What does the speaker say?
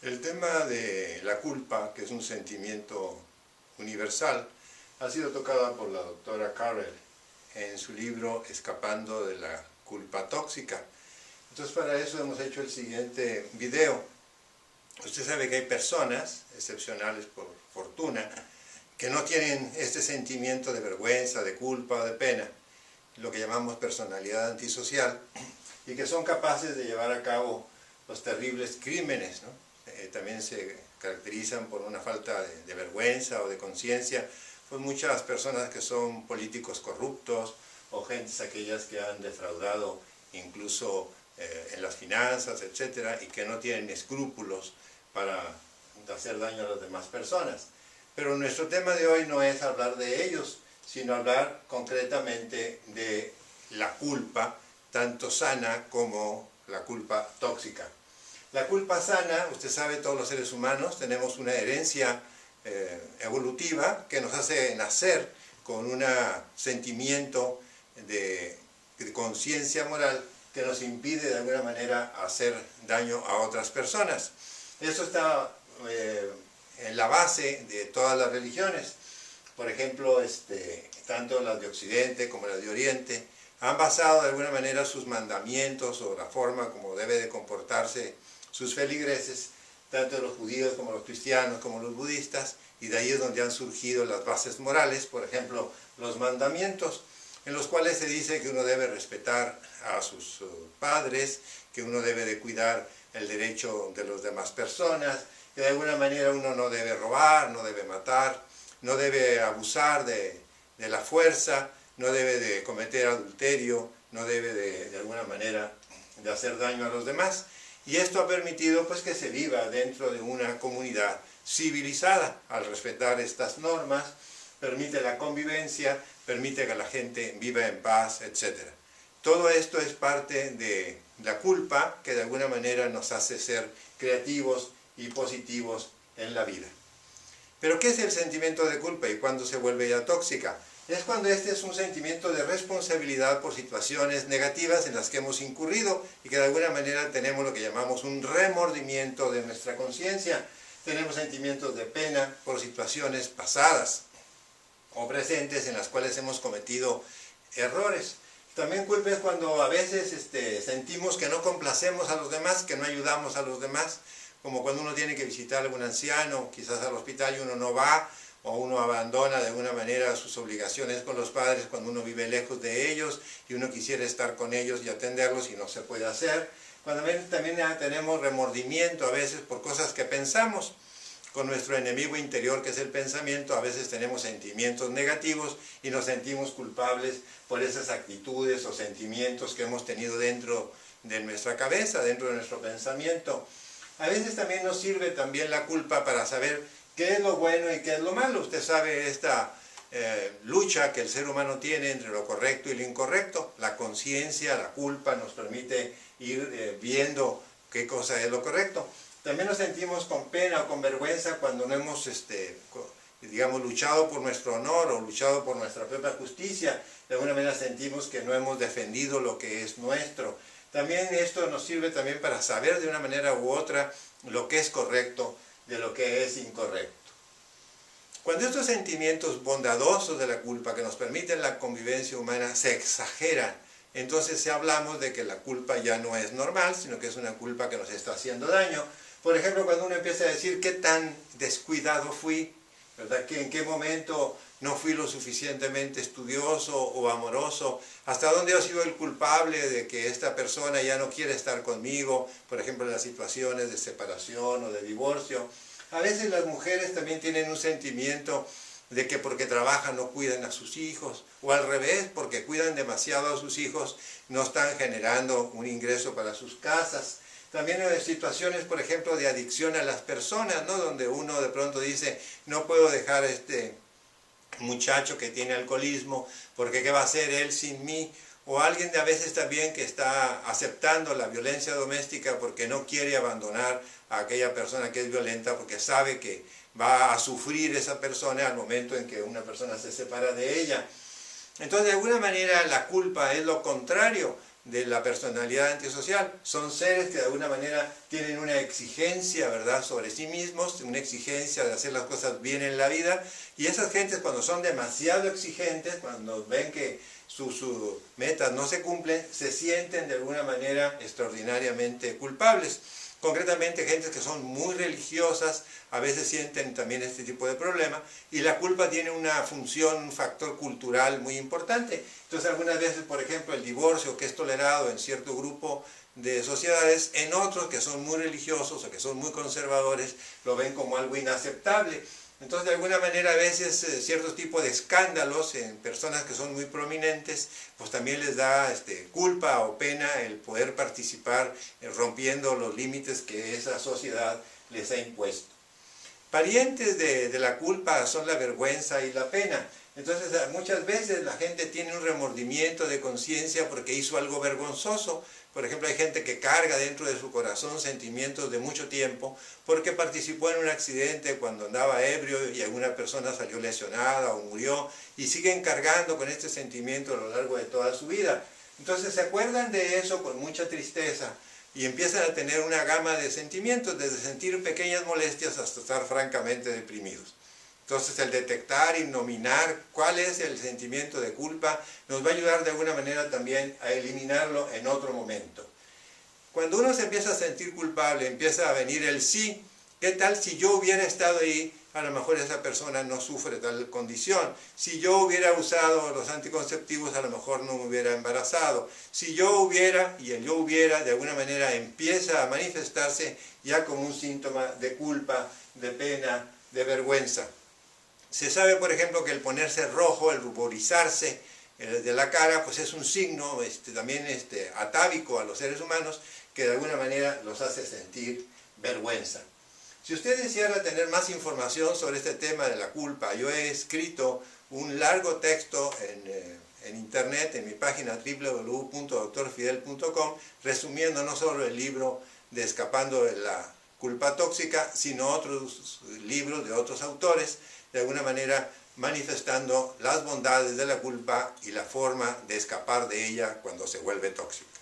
El tema de la culpa, que es un sentimiento universal, ha sido tocada por la doctora Carrel en su libro Escapando de la culpa tóxica. Entonces, para eso hemos hecho el siguiente video. Usted sabe que hay personas, excepcionales por fortuna, que no tienen este sentimiento de vergüenza, de culpa o de pena, lo que llamamos personalidad antisocial, y que son capaces de llevar a cabo los terribles crímenes, ¿no? También se caracterizan por una falta de vergüenza o de conciencia, pues muchas personas que son políticos corruptos o gentes aquellas que han defraudado incluso en las finanzas, etcétera, y que no tienen escrúpulos para hacer daño a las demás personas. Pero nuestro tema de hoy no es hablar de ellos, sino hablar concretamente de la culpa, tanto sana como la culpa tóxica. La culpa sana, usted sabe, todos los seres humanos tenemos una herencia evolutiva que nos hace nacer con un sentimiento de conciencia moral que nos impide de alguna manera hacer daño a otras personas. Eso está en la base de todas las religiones. Por ejemplo, tanto las de Occidente como las de Oriente han basado de alguna manera sus mandamientos o la forma como debe de comportarse sus feligreses, tanto los judíos como los cristianos como los budistas, y de ahí es donde han surgido las bases morales, por ejemplo, los mandamientos, en los cuales se dice que uno debe respetar a sus padres, que uno debe de cuidar el derecho de las demás personas, que de alguna manera uno no debe robar, no debe matar, no debe abusar de la fuerza, no debe de cometer adulterio, no debe de alguna manera de hacer daño a los demás. Y esto ha permitido pues que se viva dentro de una comunidad civilizada. Al respetar estas normas, permite la convivencia, permite que la gente viva en paz, etc. Todo esto es parte de la culpa que de alguna manera nos hace ser creativos y positivos en la vida. Pero ¿qué es el sentimiento de culpa y cuándo se vuelve ya tóxica? Es cuando este es un sentimiento de responsabilidad por situaciones negativas en las que hemos incurrido y que de alguna manera tenemos lo que llamamos un remordimiento de nuestra conciencia. Tenemos sentimientos de pena por situaciones pasadas o presentes en las cuales hemos cometido errores. También culpa es cuando a veces sentimos que no complacemos a los demás, que no ayudamos a los demás, como cuando uno tiene que visitar a algún anciano, quizás al hospital y uno no va, o uno abandona de alguna manera sus obligaciones con los padres cuando uno vive lejos de ellos y uno quisiera estar con ellos y atenderlos y no se puede hacer. Cuando también tenemos remordimiento a veces por cosas que pensamos. Con nuestro enemigo interior que es el pensamiento, a veces tenemos sentimientos negativos y nos sentimos culpables por esas actitudes o sentimientos que hemos tenido dentro de nuestra cabeza, dentro de nuestro pensamiento. A veces también nos sirve también la culpa para saber qué es lo bueno y qué es lo malo. Usted sabe esta lucha que el ser humano tiene entre lo correcto y lo incorrecto. La conciencia, la culpa nos permite ir viendo qué cosa es lo correcto. También nos sentimos con pena o con vergüenza cuando no hemos, digamos, luchado por nuestro honor o luchado por nuestra propia justicia. De alguna manera sentimos que no hemos defendido lo que es nuestro. También esto nos sirve también para saber de una manera u otra lo que es correcto de lo que es incorrecto. Cuando estos sentimientos bondadosos de la culpa que nos permiten la convivencia humana se exageran, entonces hablamos de que la culpa ya no es normal, sino que es una culpa que nos está haciendo daño. Por ejemplo, cuando uno empieza a decir qué tan descuidado fui, ¿verdad? Que en qué momento no fui lo suficientemente estudioso o amoroso, hasta dónde he sido el culpable de que esta persona ya no quiere estar conmigo, por ejemplo en las situaciones de separación o de divorcio. A veces las mujeres también tienen un sentimiento de que porque trabajan no cuidan a sus hijos, o al revés, porque cuidan demasiado a sus hijos, no están generando un ingreso para sus casas. También hay situaciones, por ejemplo, de adicción a las personas, ¿no? Donde uno de pronto dice, no puedo dejar a este muchacho que tiene alcoholismo, porque ¿qué va a hacer él sin mí? O alguien de a veces también que está aceptando la violencia doméstica porque no quiere abandonar a aquella persona que es violenta, porque sabe que va a sufrir esa persona al momento en que una persona se separa de ella. Entonces, de alguna manera, la culpa es lo contrario. de la personalidad antisocial. Son seres que de alguna manera tienen una exigencia, ¿verdad?, sobre sí mismos, una exigencia de hacer las cosas bien en la vida, y esas gentes cuando son demasiado exigentes, cuando ven que sus metas no se cumplen, se sienten de alguna manera extraordinariamente culpables. Concretamente, gentes que son muy religiosas a veces sienten también este tipo de problema, y la culpa tiene una función, un factor cultural muy importante. Entonces, algunas veces, por ejemplo, el divorcio, que es tolerado en cierto grupo de sociedades, en otros que son muy religiosos o que son muy conservadores, lo ven como algo inaceptable. Entonces, de alguna manera, a veces ciertos tipos de escándalos en personas que son muy prominentes, pues también les da culpa o pena el poder participar rompiendo los límites que esa sociedad les ha impuesto. Parientes de la culpa son la vergüenza y la pena. Entonces, muchas veces la gente tiene un remordimiento de conciencia porque hizo algo vergonzoso. Por ejemplo, hay gente que carga dentro de su corazón sentimientos de mucho tiempo porque participó en un accidente cuando andaba ebrio y alguna persona salió lesionada o murió, y siguen cargando con este sentimiento a lo largo de toda su vida. Entonces se acuerdan de eso con mucha tristeza y empiezan a tener una gama de sentimientos, desde sentir pequeñas molestias hasta estar francamente deprimidos. Entonces, el detectar y nominar cuál es el sentimiento de culpa nos va a ayudar de alguna manera también a eliminarlo en otro momento. Cuando uno se empieza a sentir culpable, empieza a venir el sí. ¿Qué tal si yo hubiera estado ahí? A lo mejor esa persona no sufre tal condición. Si yo hubiera usado los anticonceptivos, a lo mejor no me hubiera embarazado. Si yo hubiera, y el yo hubiera de alguna manera empieza a manifestarse ya como un síntoma de culpa, de pena, de vergüenza. Se sabe, por ejemplo, que el ponerse rojo, el ruborizarse de la cara, pues es un signo también atávico a los seres humanos, que de alguna manera los hace sentir vergüenza. Si usted deseara tener más información sobre este tema de la culpa, yo he escrito un largo texto en internet, en mi página www.drfidel.com, resumiendo no solo el libro de Escapando de la culpa tóxica, sino otros libros de otros autores, de alguna manera manifestando las bondades de la culpa y la forma de escapar de ella cuando se vuelve tóxica.